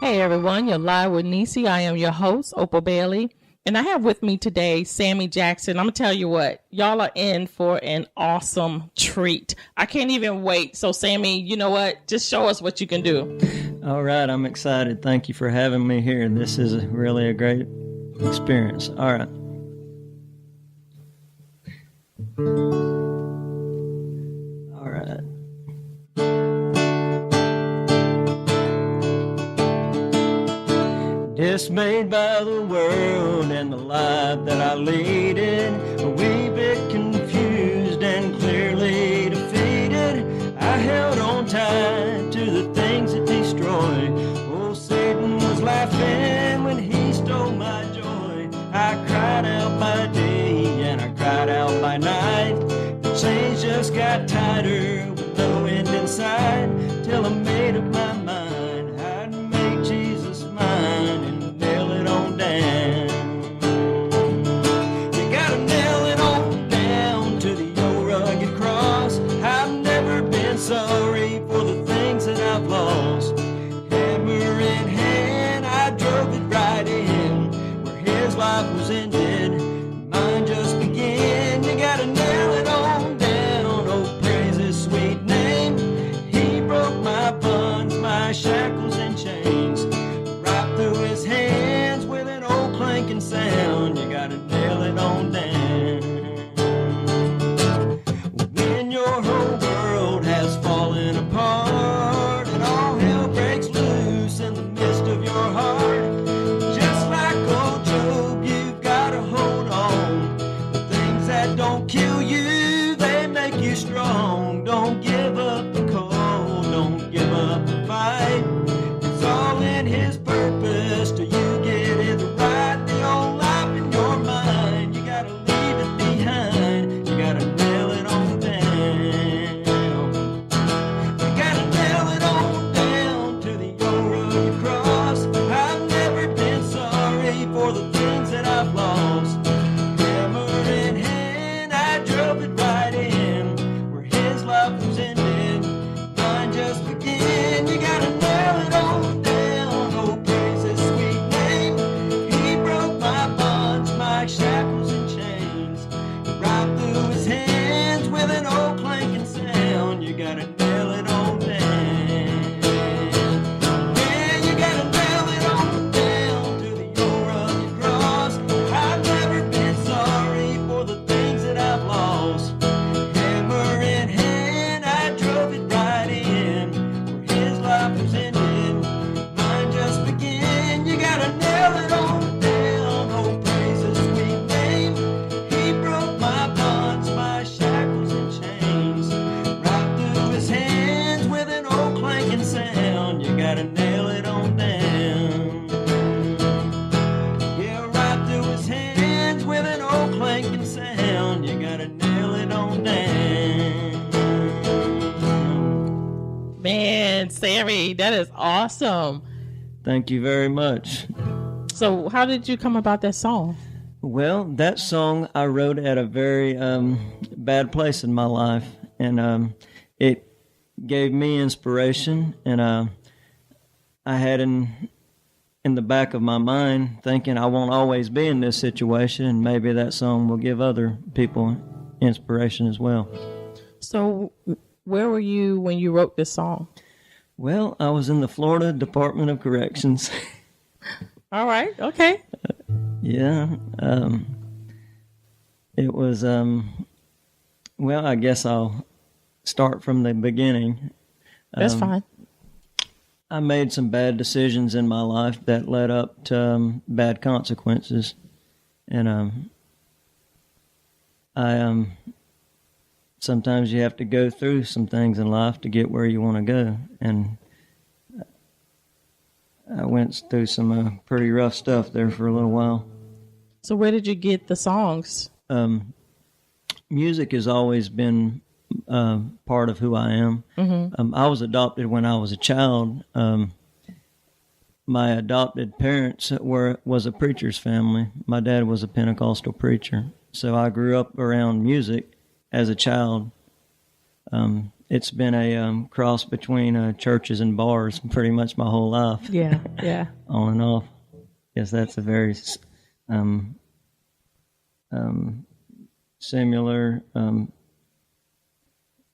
Hey everyone, you're live with Necee. I am your host, Opal Bailey, and I have with me today Sammy Jackson. I'm gonna tell you what, y'all are in for an awesome treat. I can't even wait. So Sammy, you know what? Just show us what you can do. All right, I'm excited. Thank you for having me here. This is really a great experience. All right. All right. Dismayed by the world and the life that I lead in, a wee bit confused and clearly defeated, I held on tight to the things that destroy. Oh, Satan was laughing when he stole my joy. I cried out by day and I cried out by night. The chains just got tighter with no end in sight, till I made up my mind I'd make Jesus mine and nail it on down. You gotta nail it on down to the old rugged cross. I've never been sorry for the things that I've lost. Hammer in hand, I drove it right in where his life was ended, mine just began. You gotta nail it on down, oh praise his sweet name. He broke my bonds, my shackles and chains, right through his hands with an old clanking sound. You gotta nail it on down. When your whole world has fallen apart and all hell breaks loose in the midst of your heart, just like old Job, you've gotta hold on. The things that don't kill you, they make you strong. Don't give up the call, don't give up the fight. It's all in his purpose till you get it right. The old life in your mind, you gotta leave it behind. You gotta nail it on down. You gotta nail it on down to the old rugged cross. I've never been sorry for the things that I've lost. Hammer in hand, I drove it right in where his life was ended, mine just began. You gotta nail it on down, oh praise his sweet name. He broke my bonds, my shackles and chains, right through his hands with an old clanking sound. You gotta nail it on down. Yeah, you gotta nail it on down to the old rugged cross. I've never been sorry for the things that I've lost. Hammer in hand, I drove it right in where his life was ended, mine just began. You gotta nail it on down, oh praise his sweet name. He broke my bonds, my shackles and chains, right through his hands with an old clanking sound. You gotta nail it on down. Yeah, right through his hands with an old clanking sound. You gotta nail it on down. Man, Sammy, that is awesome. Thank you very much. So how did you come about that song? Well, that song I wrote at a very bad place in my life, and it gave me inspiration. And I had in the back of my mind thinking I won't always be in this situation, and maybe that song will give other people inspiration as well. So where were you when you wrote this song? Well, I was in the Florida Department of Corrections. All right, okay. Yeah. It was, well, I guess I'll start from the beginning. That's fine. I made some bad decisions in my life that led up to bad consequences. And sometimes you have to go through some things in life to get where you want to go. And I went through some pretty rough stuff there for a little while. So where did you get the songs? Music has always been part of who I am. Mm-hmm. I was adopted when I was a child. My adopted parents was a preacher's family. My dad was a Pentecostal preacher. So I grew up around music as a child. it's been a cross between churches and bars pretty much my whole life. Yeah, yeah. On and off. Yes, that's a very similar,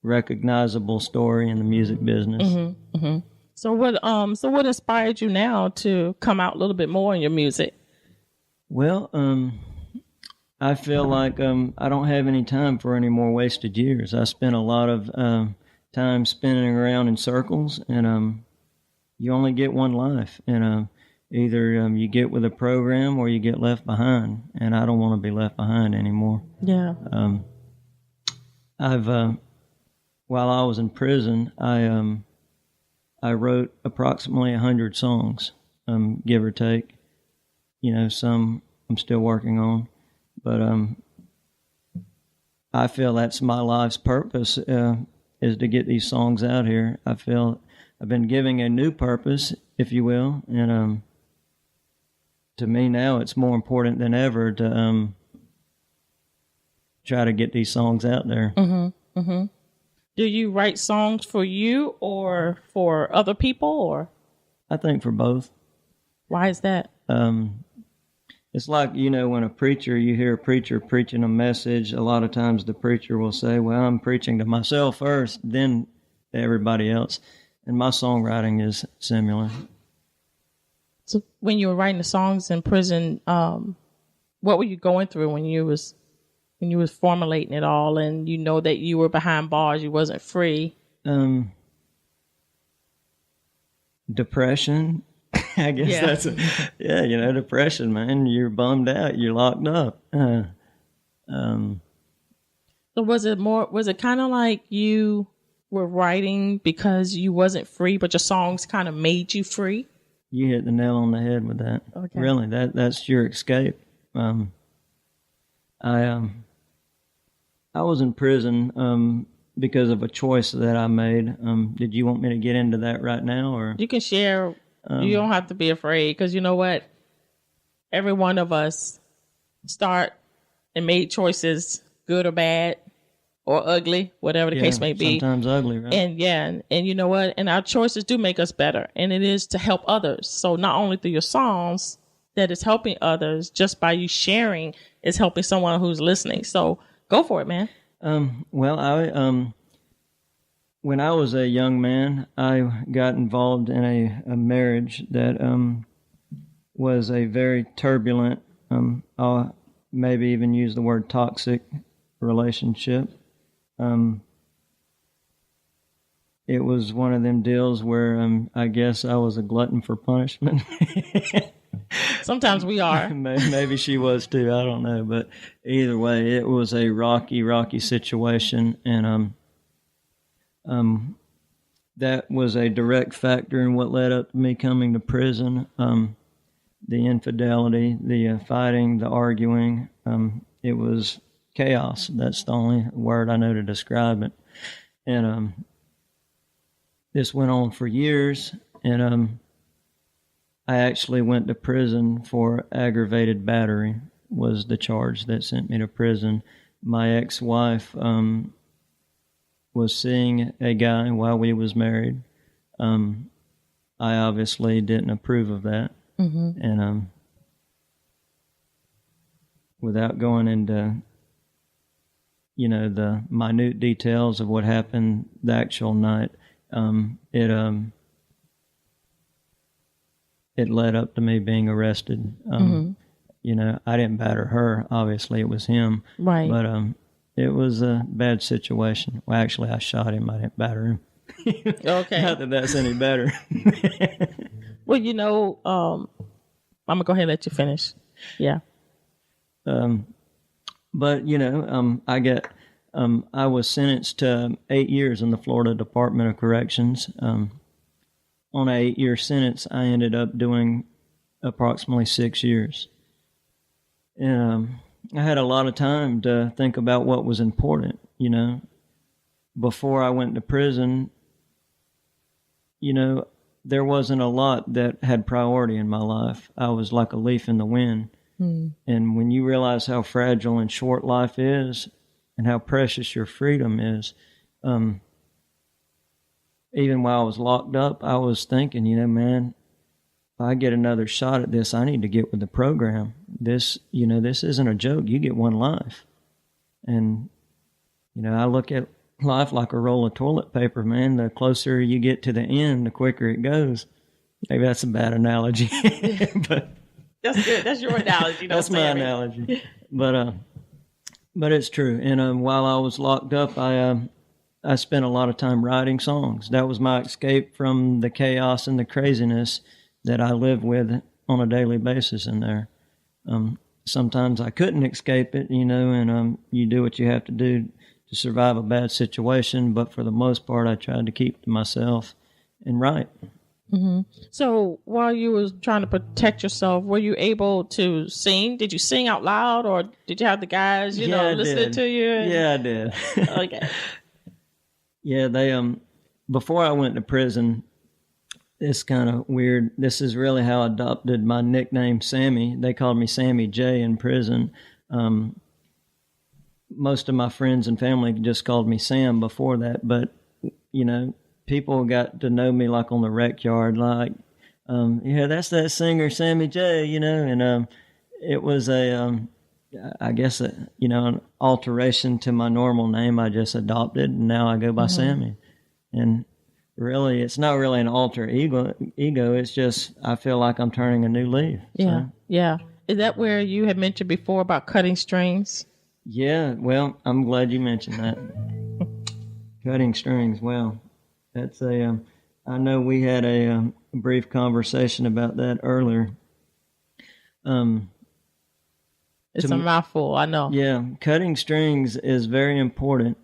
recognizable story in the music business. Mm-hmm, mm-hmm. So what inspired you now to come out a little bit more in your music? Well, I feel like I don't have any time for any more wasted years. I spent a lot of time spinning around in circles, and you only get one life, and either you get with a program or you get left behind, and I don't want to be left behind anymore. Yeah. I've while I was in prison, I wrote approximately 100 songs, give or take. Some I'm still working on. But I feel that's my life's purpose, is to get these songs out here. I feel I've been giving a new purpose, if you will, and to me now it's more important than ever to try to get these songs out there. Mm-hmm, mm-hmm. Do you write songs for you or for other people, or? I think for both. Why is that? It's like, when you hear a preacher preaching a message, a lot of times the preacher will say, well, I'm preaching to myself first, then to everybody else. And my songwriting is similar. So when you were writing the songs in prison, what were you going through when you was formulating it all, and that you were behind bars, you wasn't free? Depression. I guess depression, man. You're bummed out. You're locked up. So was it kind of like you were writing because you wasn't free, but your songs kind of made you free? You hit the nail on the head with that. Okay. Really, that's your escape. I was in prison because of a choice that I made. Did you want me to get into that right now, or you can share? You don't have to be afraid, because you know what? Every one of us start and made choices, good or bad or ugly, whatever the case may be. Sometimes ugly, right? And you know what? And our choices do make us better, and it is to help others. So not only through your songs that is helping others, just by you sharing is helping someone who's listening. So go for it, man. Well, when I was a young man, I got involved in a marriage that was a very turbulent, I'll maybe even use the word toxic relationship. It was one of them deals where I guess I was a glutton for punishment. Sometimes we are. Maybe she was too, I don't know. But either way, it was a rocky situation, and that was a direct factor in what led up to me coming to prison. The infidelity, the fighting, the arguing. It was chaos. That's the only word I know to describe it. And this went on for years, and I actually went to prison for aggravated battery, was the charge that sent me to prison. My ex-wife was seeing a guy while we was married. I obviously didn't approve of that. Mm-hmm. And without going into the minute details of what happened the actual night, it led up to me being arrested. I didn't batter her. Obviously, it was him. Right. But it was a bad situation. Well, actually, I shot him. I didn't batter him. Okay. Not that that's any better. Well, I'm going to go ahead and let you finish. Yeah. But, I was sentenced to 8 years in the Florida Department of Corrections. On an 8-year sentence, I ended up doing approximately 6 years. And I had a lot of time to think about what was important, Before I went to prison, there wasn't a lot that had priority in my life. I was like a leaf in the wind. Mm. And when you realize how fragile and short life is and how precious your freedom is, even while I was locked up, I was thinking, man, if I get another shot at this, I need to get with the program. This isn't a joke. You get one life. And, I look at life like a roll of toilet paper, man. The closer you get to the end, the quicker it goes. Maybe that's a bad analogy. But that's good. That's your analogy. That's my analogy. But it's true. And while I was locked up, I spent a lot of time writing songs. That was my escape from the chaos and the craziness that I live with on a daily basis in there. Sometimes I couldn't escape it, and you do what you have to do to survive a bad situation. But for the most part, I tried to keep to myself and write. Mm-hmm. So while you was trying to protect yourself, were you able to sing? Did you sing out loud, or did you have the guys, listening to you? Yeah, I did. Okay. Yeah, they before I went to prison, it's kind of weird. This is really how I adopted my nickname, Sammy. They called me Sammy J in prison. Most of my friends and family just called me Sam before that, but people got to know me like on the rec yard, like, that's that singer Sammy J, and it was I guess an alteration to my normal name I just adopted, and now I go by Sammy. And really, it's not really an alter ego. It's just I feel like I'm turning a new leaf. Yeah, so. Yeah. Is that where you had mentioned before about cutting strings? Yeah, well, I'm glad you mentioned that. Cutting strings, well, that's I know we had a brief conversation about that earlier. It's a mouthful, I know. Yeah, cutting strings is very important,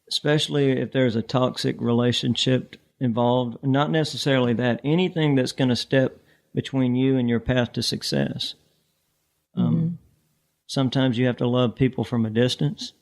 especially if there's a toxic relationship involved. Not necessarily that. Anything that's going to step between you and your path to success. Sometimes you have to love people from a distance.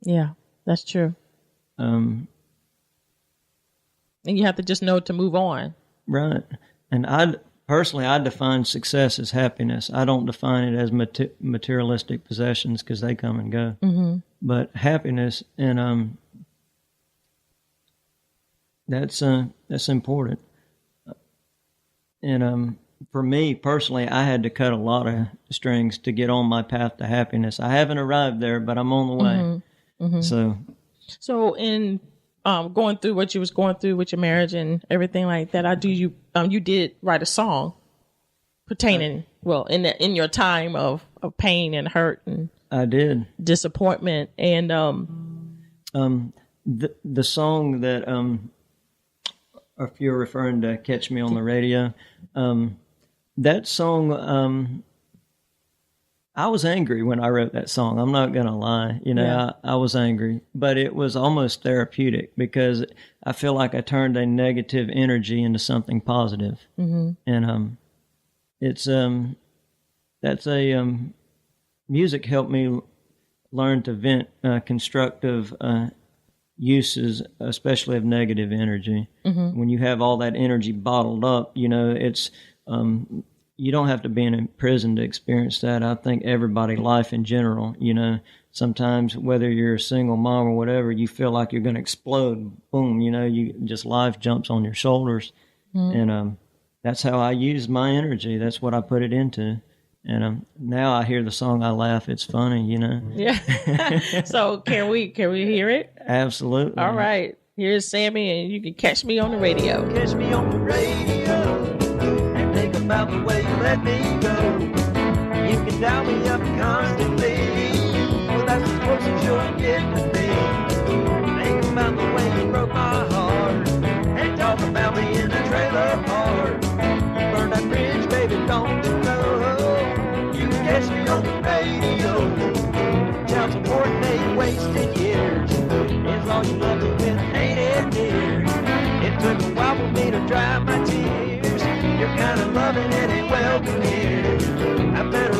Yeah, that's true. And you have to just know to move on. Right. And I define success as happiness. I don't define it as materialistic possessions because they come and go. Mm-hmm. But happiness, and that's important. And for me personally, I had to cut a lot of strings to get on my path to happiness. I haven't arrived there, but I'm on the way. Mm-hmm. Mm-hmm. So in going through what you was going through with your marriage and everything like that, you did write a song pertaining in your time of pain and hurt and I did disappointment, and the song that if you're referring to Catch Me on the Radio, that song, I was angry when I wrote that song. I'm not going to lie. I was angry, but it was almost therapeutic because I feel like I turned a negative energy into something positive. Mm-hmm. And music helped me learn to vent constructive uses, especially of negative energy. Mm-hmm. When you have all that energy bottled up, it's you don't have to be in a prison to experience that. I think everybody, life in general, sometimes whether you're a single mom or whatever, you feel like you're going to explode. Boom, life jumps on your shoulders. Mm-hmm. And that's how I use my energy. That's what I put it into. And now I hear the song, I laugh. It's funny, Yeah. So can we hear it? Absolutely. All right. Here's Sammy, and you can catch me on the radio. Catch me on the radio and think about the way you let me go. You can dial me up constantly. Well, that's as close as you'll get to me. Think about the way you broke my heart and talk about me in a trailer park. Burn that bridge, baby, don't you know? You can catch me on the radio. Child support ain't wasted years. As long as you love me with ain't it dear. It took a while for me to dry my tears. Your kind of loving it ain't welcome here. I better